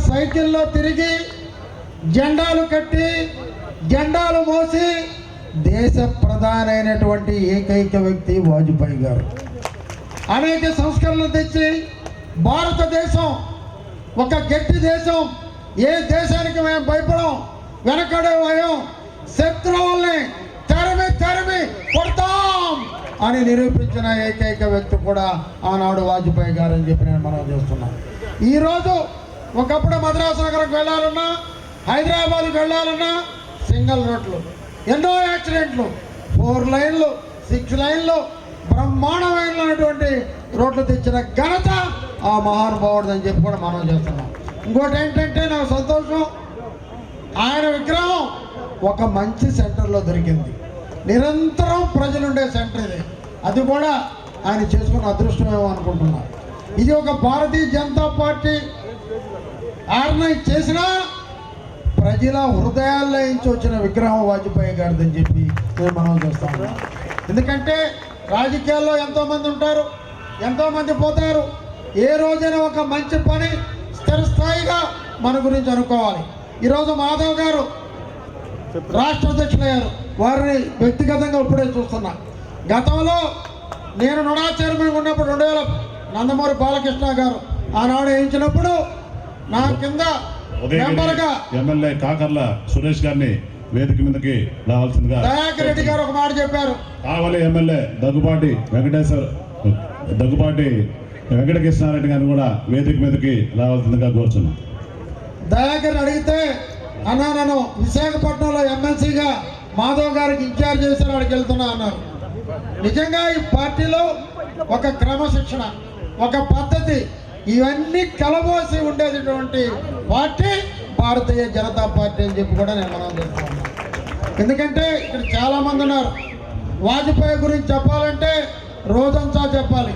సైకిల్లో తిరిగి జెండాలు కట్టి జెండాలు మోసి దేశ ప్రధాని అయినటువంటి ఏకైక వ్యక్తి వాజ్పేయి గారు. అనేక సంస్కరణలు తెచ్చి భారతదేశం ఒక గట్టి దేశం, ఏ దేశానికి మేము భయపడం, వెనకడే భయం, శత్రువుల్ని తరిమి కొడతాం అని నిరూపించిన ఏకైక వ్యక్తి కూడా ఆనాడు వాజ్పేయి గారు అని చెప్పి నేను మనం చేస్తున్నాం. ఈరోజు ఒకప్పుడు మద్రాసు నగరంకి వెళ్ళాలన్నా, హైదరాబాద్కి వెళ్ళాలన్నా సింగిల్ రోడ్లు, ఎన్నో యాక్సిడెంట్లు, 4 లైన్లు 6 లైన్లు బ్రహ్మాండమైనటువంటి రోడ్లు తెచ్చిన ఘనత ఆ మహానుభావుడు అని చెప్పి కూడా మనం చేస్తున్నాం. ఇంకోటి ఏంటంటే నాకు సంతోషం, ఆయన విగ్రహం ఒక మంచి సెంటర్లో దొరికింది. నిరంతరం ప్రజలుండే సెంటర్ ఇది. అది కూడా ఆయన చేసుకున్న అదృష్టమేమో అనుకుంటున్నాను. ఇది ఒక భారతీయ జనతా పార్టీ ఆర్గనైజ్ చేసిన ప్రజల హృదయాల్లో నుంచి వచ్చిన విగ్రహం వాజ్పేయి గారిదని చెప్పి నేను మనం చేస్తాను. ఎందుకంటే రాజకీయాల్లో ఎంతోమంది ఉంటారు, ఎంతోమంది పోతారు. ఏ రోజైనా ఒక మంచి పని స్థిరస్థాయిగా మన గురించి అనుకోవాలి. ఈరోజు మాధవ్ గారు రాష్ట్ర అధ్యక్షులయ్యారు. వారిని వ్యక్తిగతంగా ఇప్పుడే చూస్తున్నా. గతంలో నేను నుడా చైర్మన్ ఉన్నప్పుడు 2000 నందమూరి బాలకృష్ణ గారు ఆనాడు వేయించినప్పుడు నా కింద మెంబర్గా ఎమ్మెల్యే కాకర్ల సురేష్ గారిని వేదిక మీదకి రావాల్సిందిగా దయాకర్ రెడ్డి గారు ఒక మాట చెప్పారు. కావలి ఎమ్మెల్యే దగ్గుబాటి వెంకటకృష్ణారెడ్డి గారిని కూడా వేదిక మీదకి రావాల్సిందిగా కోరుచున్నాం. దయాకర్ అడిగితే అన్నా నన్ను విశాఖపట్నంలో ఎమ్మెల్సీగా మాధవ్ గారికి ఇన్ఛార్జ్ చేశారు, వాడికి వెళ్తున్నా అన్నారు. నిజంగా ఈ పార్టీలో ఒక క్రమశిక్షణ, ఒక పద్ధతి, ఇవన్నీ కలబోసి ఉండేటటువంటి పార్టీ భారతీయ జనతా పార్టీ అని చెప్పి కూడా నేను మనం చేస్తాను. ఎందుకంటే ఇక్కడ చాలామంది ఉన్నారు. వాజ్పేయి గురించి చెప్పాలంటే రోజంతా చెప్పాలి.